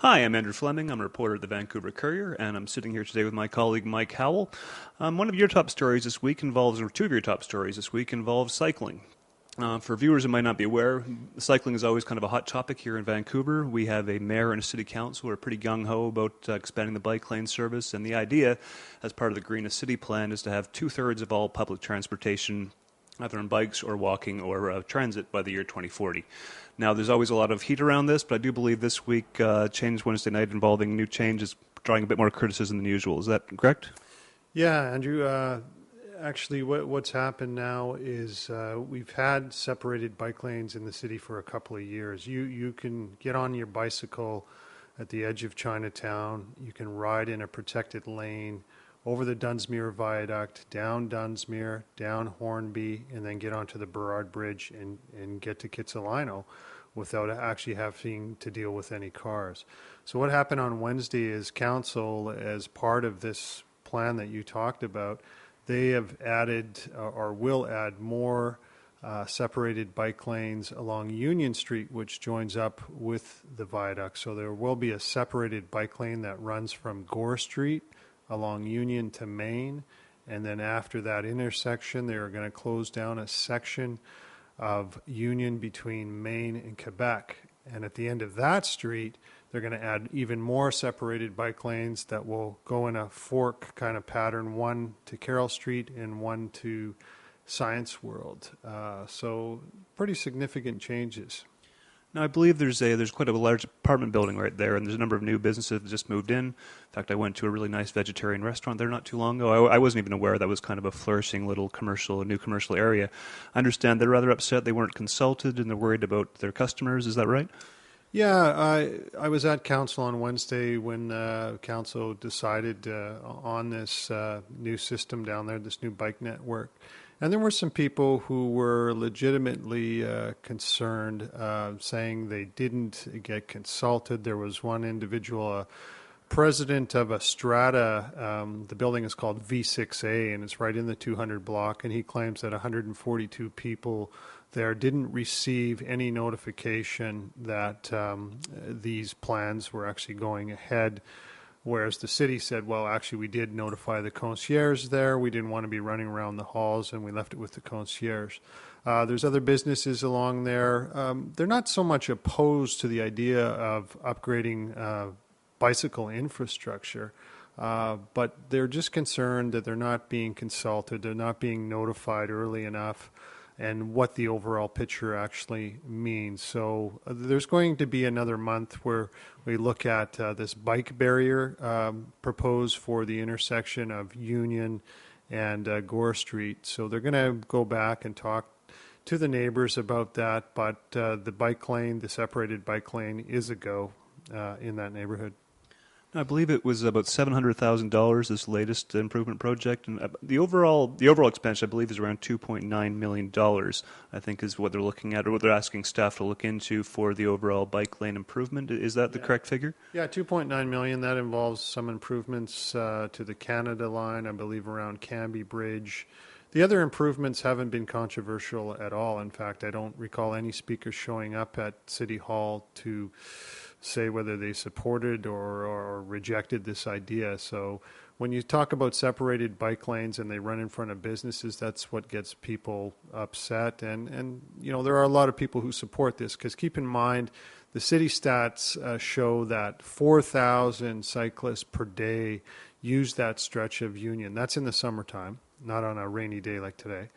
Hi, I'm Andrew Fleming. I'm a reporter at the Vancouver Courier, and I'm sitting here today with my colleague Mike Howell. One of your top stories this week involves, or two of your top stories this week involves cycling. For viewers who might not be aware, cycling is always kind of a hot topic here in Vancouver. We have a mayor and a city council who are pretty gung-ho about expanding the bike lane service, and the idea, as part of the Greenest City plan, is to have two-thirds of all public transportation either on bikes or walking or transit by the year 2040. Now, there's always a lot of heat around this, but I do believe this week, Change Wednesday night involving new change is drawing a bit more criticism than usual. Is that correct? Yeah, Andrew. Actually, what's happened now is we've had separated bike lanes in the city for a couple of years. You can get on your bicycle at the edge of Chinatown. You can ride in a protected lane over the Dunsmuir Viaduct, down Dunsmuir, down Hornby, and then get onto the Burrard Bridge and get to Kitsilano without actually having to deal with any cars. So what happened on Wednesday is council, as part of this plan that you talked about, they have added or will add more separated bike lanes along Union Street, which joins up with the viaduct. So there will be a separated bike lane that runs from Gore Street along Union to Main, and then after that intersection, they're going to close down a section of Union between Main and Quebec. And at the end of that street, they're going to add even more separated bike lanes that will go in a fork kind of pattern, one to Carroll Street and one to Science World. So pretty significant changes. Now, I believe there's quite a large apartment building right there, and there's a number of new businesses that just moved in. In fact, I went to a really nice vegetarian restaurant there not too long ago. I wasn't even aware that was kind of a flourishing little new commercial area. I understand they're rather upset they weren't consulted and they're worried about their customers. Is that right? Yeah, I was at council on Wednesday when council decided on this new system down there, this new bike network. And there were some people who were legitimately concerned, saying they didn't get consulted. There was one individual, president of a strata. The building is called V6A, and it's right in the 200 block. And he claims that 142 people there didn't receive any notification that these plans were actually going ahead. Whereas the city said, well, actually, we did notify the concierge there. We didn't want to be running around the halls, and we left it with the concierge. There's other businesses along there. They're not so much opposed to the idea of upgrading bicycle infrastructure, but they're just concerned that they're not being consulted, they're not being notified early enough, and what the overall picture actually means. So there's going to be another month where we look at this bike barrier proposed for the intersection of Union and Gore Street. So they're going to go back and talk to the neighbors about that, but the bike lane, the separated bike lane, is a go in that neighborhood. I believe it was about $700,000, this latest improvement project, and the overall expense, I believe, is around $2.9 million. I think is what they're looking at, or what they're asking staff to look into for the overall bike lane improvement. Is that the correct figure? Yeah, $2.9 million. That involves some improvements to the Canada line, I believe, around Canby Bridge. The other improvements haven't been controversial at all. In fact, I don't recall any speakers showing up at City Hall to say whether they supported or rejected this idea. So when you talk about separated bike lanes and they run in front of businesses, that's what gets people upset. And you know, there are a lot of people who support this, because keep in mind, the city stats show that 4,000 cyclists per day use that stretch of Union. That's in the summertime, not on a rainy day like today.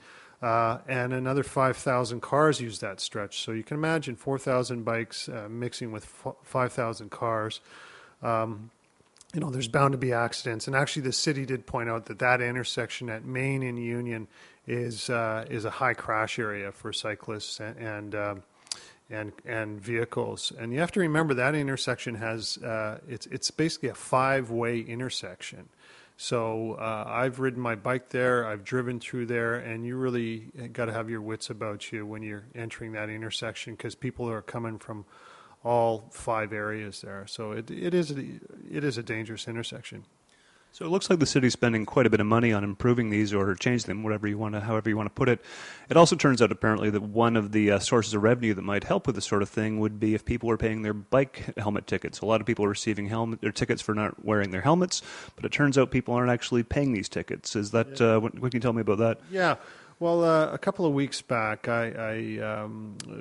And another 5,000 cars use that stretch. So you can imagine 4,000 bikes mixing with 5,000 cars. You know, there's bound to be accidents. And actually, the city did point out that that intersection at Main and Union is a high crash area for cyclists and vehicles. And you have to remember that intersection has it's basically a 5-way intersection. So I've ridden my bike there, I've driven through there, and you really got to have your wits about you when you're entering that intersection, because people are coming from all 5 areas there. So it is a dangerous intersection. So it looks like the city's spending quite a bit of money on improving these or changing them, however you want to put it. It also turns out apparently that one of the sources of revenue that might help with this sort of thing would be if people were paying their bike helmet tickets. A lot of people are receiving their tickets for not wearing their helmets, but it turns out people aren't actually paying these tickets. Is that what can you tell me about that? Yeah. Well, a couple of weeks back, I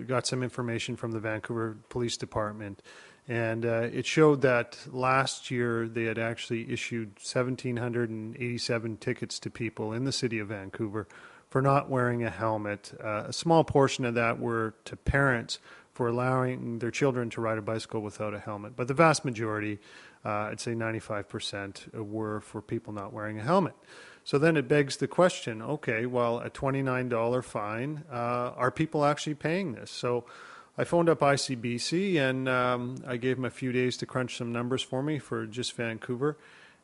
got some information from the Vancouver Police Department, and it showed that last year they had actually issued 1,787 tickets to people in the city of Vancouver for not wearing a helmet. A small portion of that were to parents for allowing their children to ride a bicycle without a helmet. But the vast majority, I'd say 95%, were for people not wearing a helmet. So then it begs the question, okay, well, a $29 fine, are people actually paying this? So I phoned up ICBC and I gave them a few days to crunch some numbers for me for just Vancouver.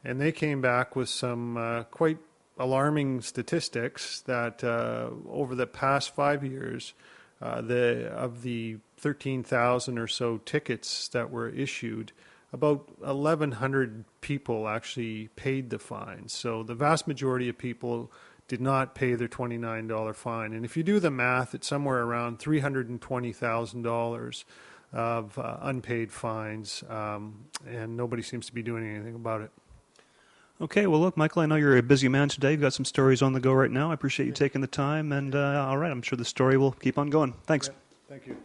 And they came back with some quite alarming statistics that over the past 5 years, of the 13,000 or so tickets that were issued, about 1,100 people actually paid the fine. So the vast majority of people did not pay their $29 fine. And if you do the math, it's somewhere around $320,000 of unpaid fines, and nobody seems to be doing anything about it. Okay, well, look, Michael, I know you're a busy man today. You've got some stories on the go right now. I appreciate you taking the time, and all right, I'm sure the story will keep on going. Thanks. Yeah, thank you.